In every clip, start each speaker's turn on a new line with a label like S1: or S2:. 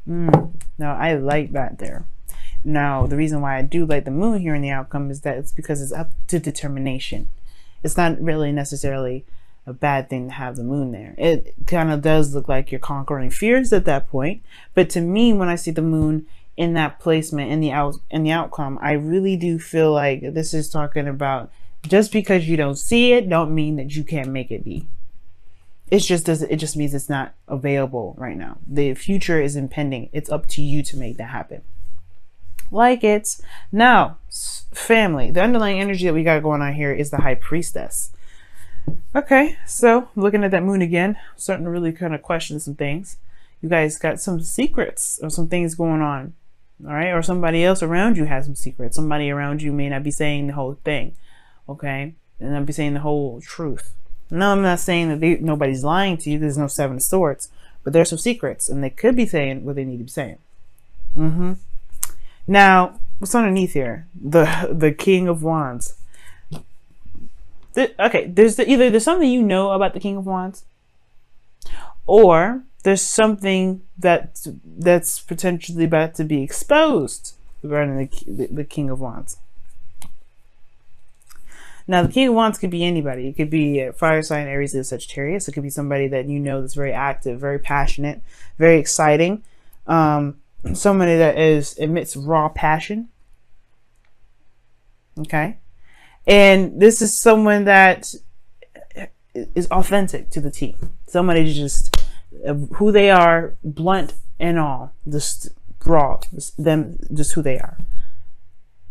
S1: Now, I like that there. Now, the reason why I do like the moon here in the outcome is that it's because it's up to determination. It's not really necessarily a bad thing to have the moon there. It kind of does look like you're conquering fears at that point. But to me, when I see the moon in that placement in the outcome, I really do feel like this is talking about just because you don't see it, don't mean that you can't make it be. It just means it's not available right now. The future is impending. It's up to you to make that happen. Like it's now, family. The underlying energy that we got going on here is the High Priestess. Okay, so looking at that moon again, starting to really kind of question some things. You guys got some secrets or some things going on, all right? Or somebody else around you has some secrets. Somebody around you may not be saying the whole thing, okay? And not be saying the whole truth. No, I'm not saying that nobody's lying to you. There's no Seven of Swords, but there's some secrets, and they could be saying what they need to be saying. Now, what's underneath here? The King of Wands. Okay, either there's something you know about the King of Wands, or there's something that's potentially about to be exposed regarding the King of Wands. Now, the King of Wands could be anybody. It could be a fire sign, Aries, Leo, Sagittarius. It could be somebody that you know that's very active, very passionate, very exciting. Somebody that emits raw passion. Okay. And this is someone that is authentic to the T. Somebody just who they are, blunt and all, just raw, just who they are.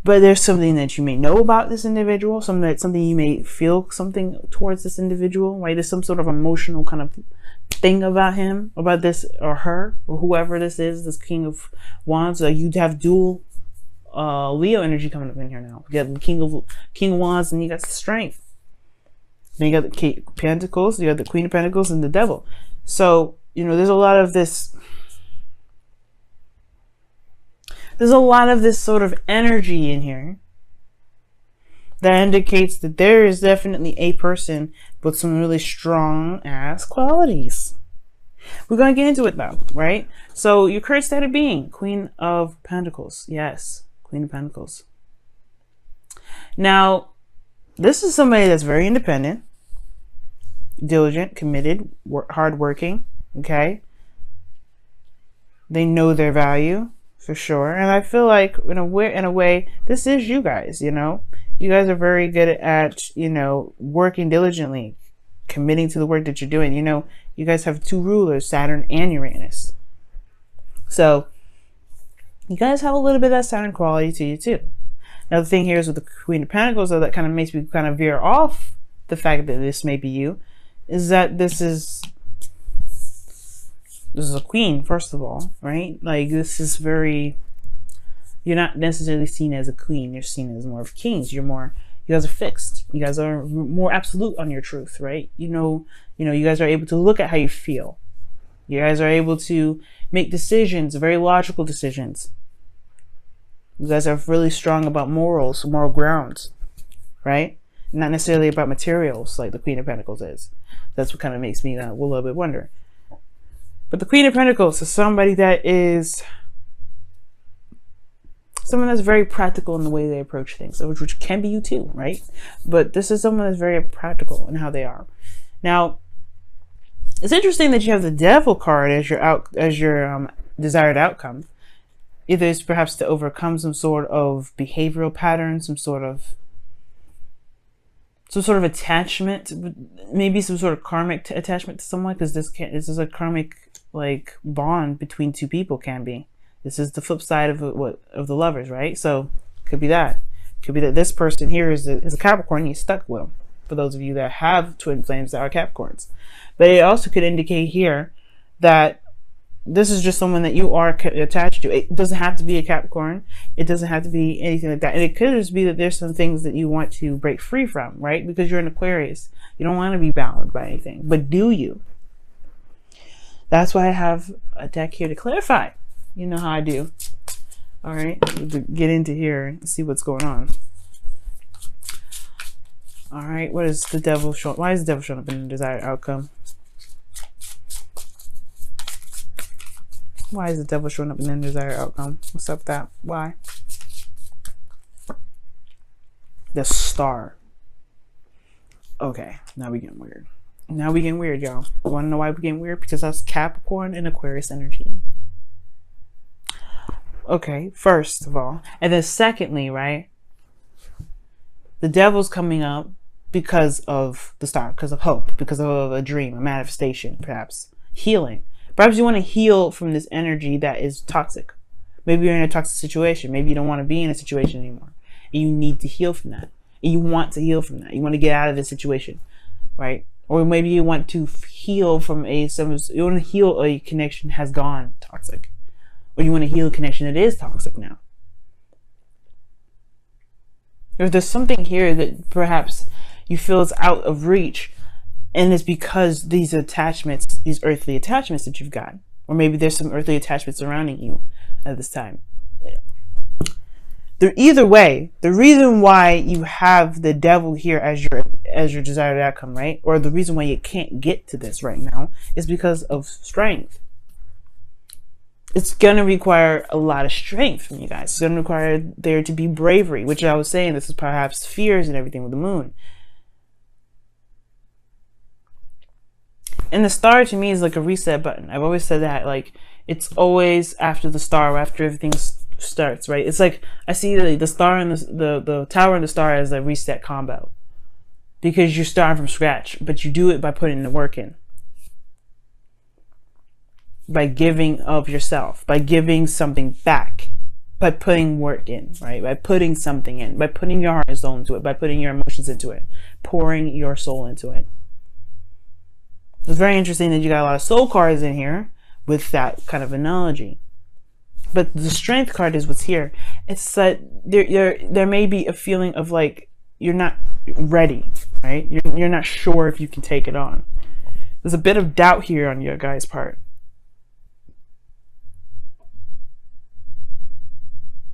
S1: But there's something that you may know about this individual, something you may feel something towards this individual, right? There's some sort of emotional kind of thing about him, about this or her, or whoever this is, this King of Wands. You have dual Leo energy coming up in here now. You got the King of Wands, and you got the Strength. Then you got the King of Pentacles, you got the Queen of Pentacles, and the Devil. So, there's a lot of this. There's a lot of this sort of energy in here that indicates that there is definitely a person with some really strong ass qualities. We're going to get into it though, right? So your current state of being, Queen of Pentacles. Yes, Queen of Pentacles. Now, this is somebody that's very independent, diligent, committed, hardworking, okay? They know their value. For sure. And I feel like in a way, this is you guys, you guys are very good at, working diligently, committing to the work that you're doing. You guys have two rulers, Saturn and Uranus. So you guys have a little bit of that Saturn quality to you too. Now the thing here is with the Queen of Pentacles, though, that kind of makes me kind of veer off the fact that this may be you, is that this is a queen, first of all, right? Like, this is you're not necessarily seen as a queen. You're seen as more of kings. You guys are fixed. You guys are more absolute on your truth, right? You guys are able to look at how you feel. You guys are able to make decisions, very logical decisions. You guys are really strong about morals, moral grounds, right? Not necessarily about materials like the Queen of Pentacles is. That's what kind of makes me a little bit wonder. But the Queen of Pentacles is somebody that is someone that's very practical in the way they approach things, which can be you too, right? But this is someone that's very practical in how they are. Now, it's interesting that you have the Devil card as your desired outcome. Either it's perhaps to overcome some sort of behavioral pattern, some sort of attachment, maybe some sort of karmic attachment to someone, because this is a karmic bond between two people. Can be. This is the flip side of the lovers, right? So could be that. Could be that this person here is a Capricorn. He's stuck with them. For those of you that have twin flames that are Capricorns, but it also could indicate here that this is just someone that you are attached to. It doesn't have to be a Capricorn. It doesn't have to be anything like that. And it could just be that there's some things that you want to break free from, right? Because you're an Aquarius. You don't want to be bound by anything. But do you? That's why I have a deck here to clarify. You know how I do. All right. We'll get into here and see what's going on. All right. What is the Devil showing? Why is the Devil showing up in the desired outcome? Why is the devil showing up in the undesired outcome? What's up with that? Why? The star. Okay, now we getting weird. Now we getting weird, y'all. You want to know why we getting weird? Because that's Capricorn and Aquarius energy. Okay, first of all. And then secondly, right? The devil's coming up because of the star, because of hope, because of a dream, a manifestation, perhaps. Healing. Perhaps you want to heal from this energy that is toxic. Maybe you're in a toxic situation. Maybe you don't want to be in a situation anymore. And you need to heal from that. And you want to heal from that. You want to get out of this situation, right? Or maybe you want to heal from you want to heal a connection has gone toxic. Or you want to heal a connection that is toxic now. Or there's something here that perhaps you feel is out of reach. And it's because these attachments, these earthly attachments that you've got. Or maybe there's some earthly attachments surrounding you at this time. Either way, the reason why you have the devil here as your desired outcome, right? Or the reason why you can't get to this right now is because of strength. It's going to require a lot of strength from you guys. It's going to require there to be bravery, which I was saying, this is perhaps fears and everything with the moon. And the star to me is like a reset button. I've always said that, like, it's always after the star, after everything starts, right? It's like I see the star and the tower and the star as a reset combo, because you're starting from scratch, but you do it by putting the work in, by giving of yourself, by giving something back, by putting work in, right? By putting something in, by putting your heart and soul into it, by putting your emotions into it, pouring your soul into it. It's very interesting that you got a lot of soul cards in here with that kind of analogy. But the strength card is what's here. It's that there may be a feeling of like you're not ready, right? You're not sure if you can take it on. There's a bit of doubt here on your guys' part.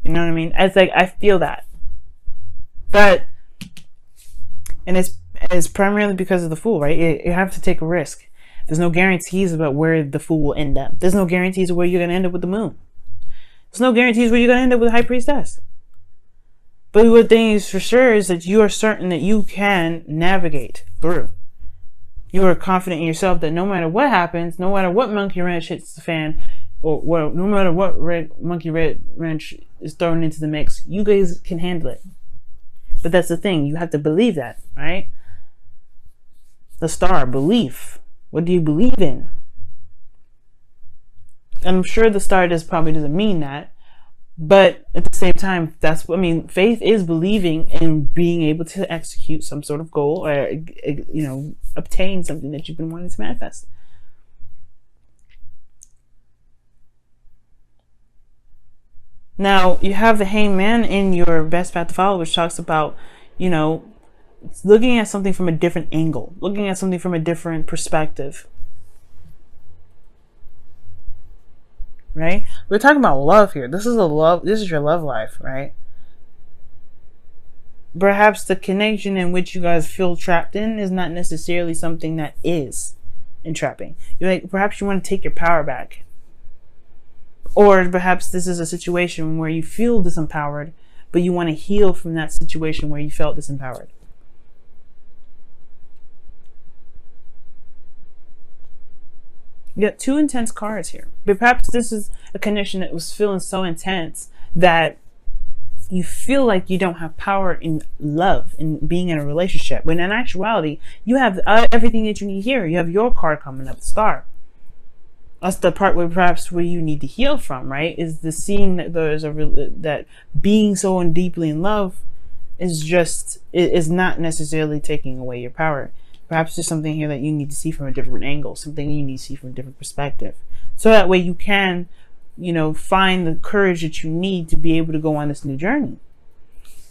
S1: You know what I mean? It's like I feel that. But and it's primarily because of the Fool, right? You have to take a risk. There's no guarantees about where the Fool will end up. There's no guarantees of where you're going to end up with the Moon. There's no guarantees where you're going to end up with the High Priestess. But what thing is for sure is that you are certain that you can navigate through. You are confident in yourself that no matter what happens, no matter what monkey wrench hits the fan, or no matter what monkey wrench is thrown into the mix, you guys can handle it. But that's the thing. You have to believe that, right? The star, belief. What do you believe in? And I'm sure the star probably doesn't mean that. But at the same time, that's what I mean. Faith is believing in being able to execute some sort of goal, or, you know, obtain something that you've been wanting to manifest. Now, you have the Hangman in your best path to follow, which talks about, you know, looking at something from a different angle, looking at something from a different perspective. Right? We're talking about love here. This is your love life, right? Perhaps the connection in which you guys feel trapped in is not necessarily something that is entrapping. Perhaps you want to take your power back. Or perhaps this is a situation where you feel disempowered, but you want to heal from that situation where you felt disempowered. You got two intense cards here. But perhaps this is a connection that was feeling so intense that you feel like you don't have power in love, in being in a relationship. When in actuality, you have everything that you need here. You have your card coming up, the Star. That's the part where perhaps where you need to heal from, right? Is the seeing that there's that being so deeply in love is not necessarily taking away your power. Perhaps there's something here that you need to see from a different angle, something you need to see from a different perspective. So that way you can, you know, find the courage that you need to be able to go on this new journey.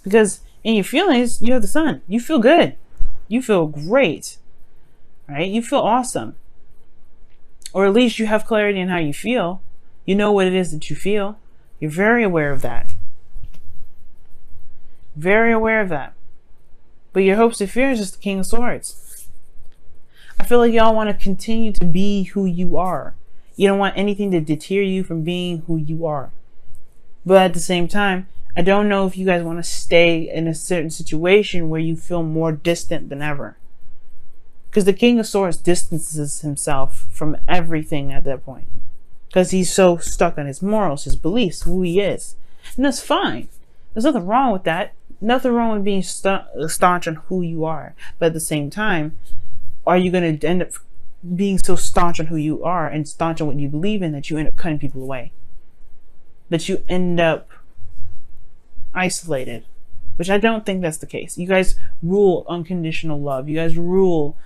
S1: Because in your feelings, you have the Sun. You feel good. You feel great, right? You feel awesome. Or at least you have clarity in how you feel. You know what it is that you feel. You're very aware of that. Very aware of that. But your hopes and fears is the King of Swords. I feel like y'all want to continue to be who you are. You don't want anything to deter you from being who you are. But at the same time, I don't know if you guys want to stay in a certain situation where you feel more distant than ever. Because the King of Swords distances himself from everything at that point. Because he's so stuck on his morals, his beliefs, who he is. And that's fine. There's nothing wrong with that. Nothing wrong with being staunch on who you are. But at the same time, are you going to end up being so staunch on who you are and staunch on what you believe in that you end up cutting people away? That you end up isolated, which I don't think that's the case. You guys rule unconditional love. You guys rule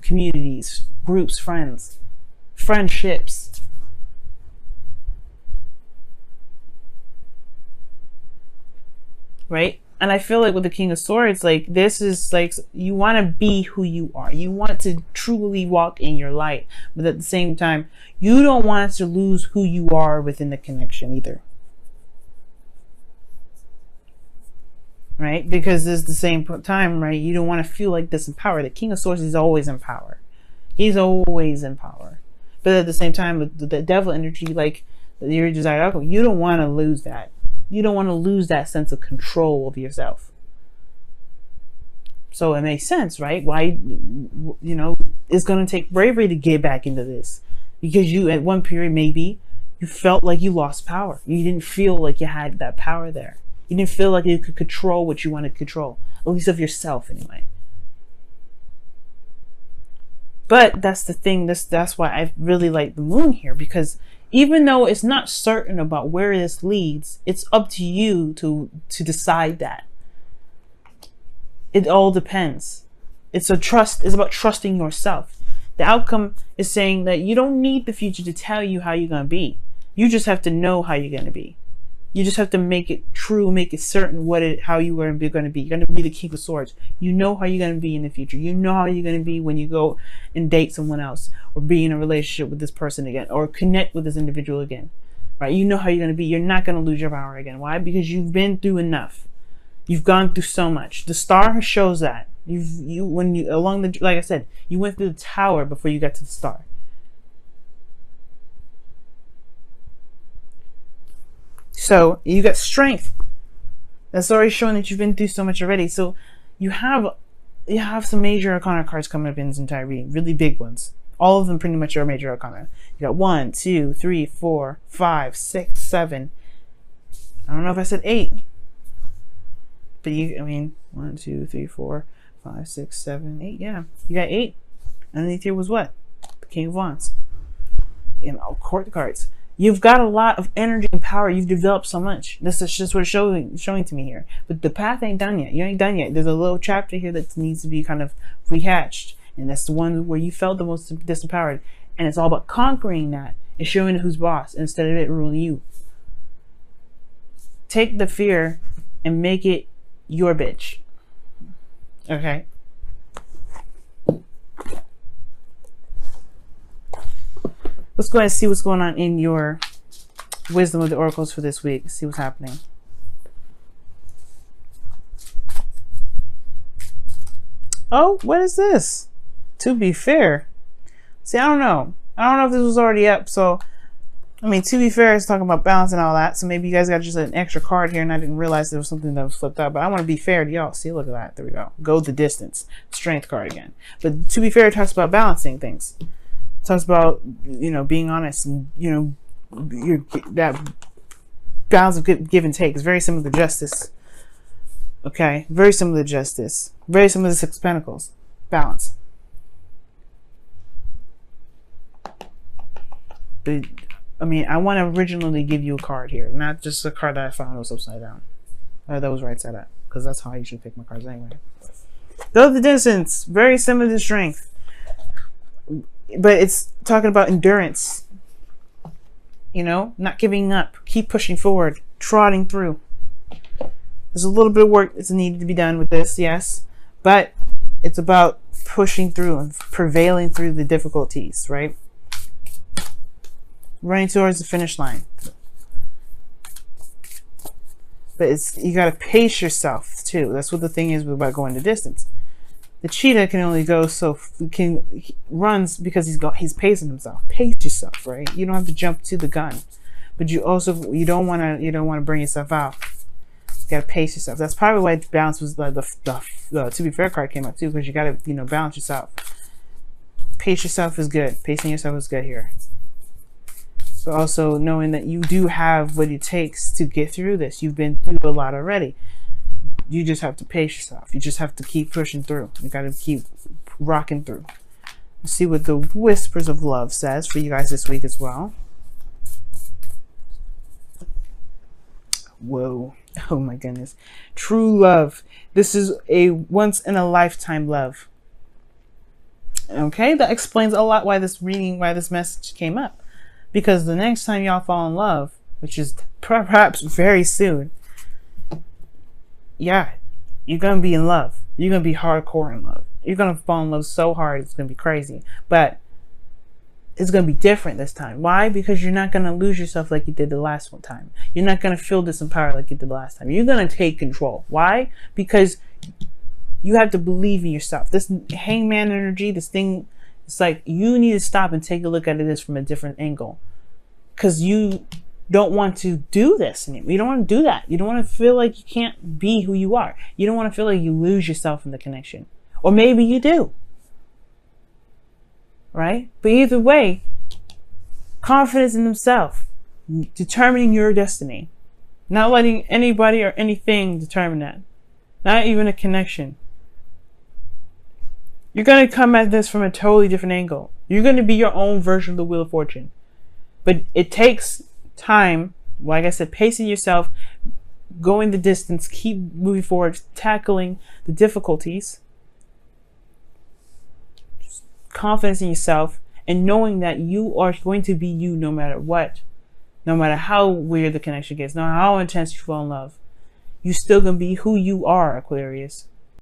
S1: communities, groups, friends, friendships. Right? And I feel like with the King of Swords, like this is like you want to be who you are. You want to truly walk in your light. But at the same time, you don't want to lose who you are within the connection either. Right? Because there's the same time, right? You don't want to feel like disempowered. The King of Swords is always in power. He's always in power. But at the same time, with the devil energy, like your desired outcome, you don't want to lose that. You don't want to lose that sense of control of yourself. So it makes sense, right? Why, you know, it's going to take bravery to get back into this. Because you, at one period, maybe, you felt like you lost power. You didn't feel like you had that power there. You didn't feel like you could control what you want to control. At least of yourself, anyway. But that's the thing. That's why I really like the moon here. Because even though it's not certain about where this leads, it's up to you to decide that. It all depends. It's about trusting yourself. The outcome is saying that you don't need the future to tell you how you're going to be. You just have to know how you're going to be. You just have to make it true, make it certain how you are going to be. You're going to be the King of Swords. You know how you're going to be in the future. You know how you're going to be when you go and date someone else, or be in a relationship with this person again, or connect with this individual again, right? You know how you're going to be. You're not going to lose your power again. Why? Because you've been through enough. You've gone through so much. The star shows that. Like I said, you went through the tower before you got to the star. So you got strength. That's already showing that you've been through so much already. So you have some major arcana cards coming up in this entire reading, really big ones. All of them pretty much are major arcana. You got 1, 2, 3, 4, 5, 6, 7. I don't know if I said 8. But 1, 2, 3, 4, 5, 6, 7, 8. Yeah, you got 8. Underneath here was what? The King of Wands. Court cards. You've got a lot of energy and power. You've developed so much. This is just what it's showing to me here. But the path ain't done yet. You ain't done yet. There's a little chapter here that needs to be kind of rehatched. And that's the one where you felt the most disempowered. And it's all about conquering that and showing who's boss instead of it ruling you. Take the fear and make it your bitch. Okay? Let's go ahead and see what's going on in your wisdom of the oracles for this week. See what's happening. Oh, what is this? To be fair. See, I don't know. I don't know if this was already up. So, to be fair, it's talking about balance and all that. So maybe you guys got just an extra card here and I didn't realize there was something that was flipped up. But I want to be fair to y'all. See, look at that. There we go. Go the distance. Strength card again. But to be fair, it talks about balancing things. Talks about, being honest and, that balance of give and take is very similar to justice. Okay? Very similar to justice. Very similar to Six of Pentacles. Balance. But, I want to originally give you a card here. Not just a card that I found was upside down. Or that was right side up. Because that's how I usually pick my cards anyway. Go the distance. Very similar to strength. But it's talking about endurance, not giving up, keep pushing forward, trotting through. There's a little bit of work that's needed to be done with this, yes, but it's about pushing through and prevailing through the difficulties, right? Running towards the finish line. But you got to pace yourself too. That's what the thing is about going the distance. The cheetah can only go he runs because he's pacing himself. Pace yourself, right? You don't have to jump to the gun, but you don't want to bring yourself out. You gotta pace yourself. That's probably why balance was like the to be fair card came out too, because you gotta balance yourself. Pace yourself is good. Pacing yourself is good here. But also knowing that you do have what it takes to get through this. You've been through a lot already. You just have to pace yourself. You just have to keep pushing through. You got to keep rocking through. Let's see what the Whispers of Love says for you guys this week as well. Whoa. Oh my goodness. True love. This is a once in a lifetime love. Okay, that explains a lot why this message came up. Because the next time y'all fall in love, which is perhaps very soon, yeah, you're going to be in love. You're going to be hardcore in love. You're going to fall in love so hard, it's going to be crazy. But it's going to be different this time. Why? Because you're not going to lose yourself like you did the last one time. You're not going to feel disempowered like you did the last time. You're going to take control. Why? Because you have to believe in yourself. This hangman energy, this thing, it's like you need to stop and take a look at this from a different angle. Because you don't want to do this anymore. You don't want to do that. You don't want to feel like you can't be who you are. You don't want to feel like you lose yourself in the connection. Or maybe you do. Right? But either way, confidence in themselves, determining your destiny, not letting anybody or anything determine that, not even a connection. You're going to come at this from a totally different angle. You're going to be your own version of the Wheel of Fortune. But it takes time, like I said, pacing yourself, going the distance, keep moving forward, tackling the difficulties, confidence in yourself, and knowing that you are going to be you no matter what. No matter how weird the connection gets, no matter how intense you fall in love, you're still going to be who you are, Aquarius.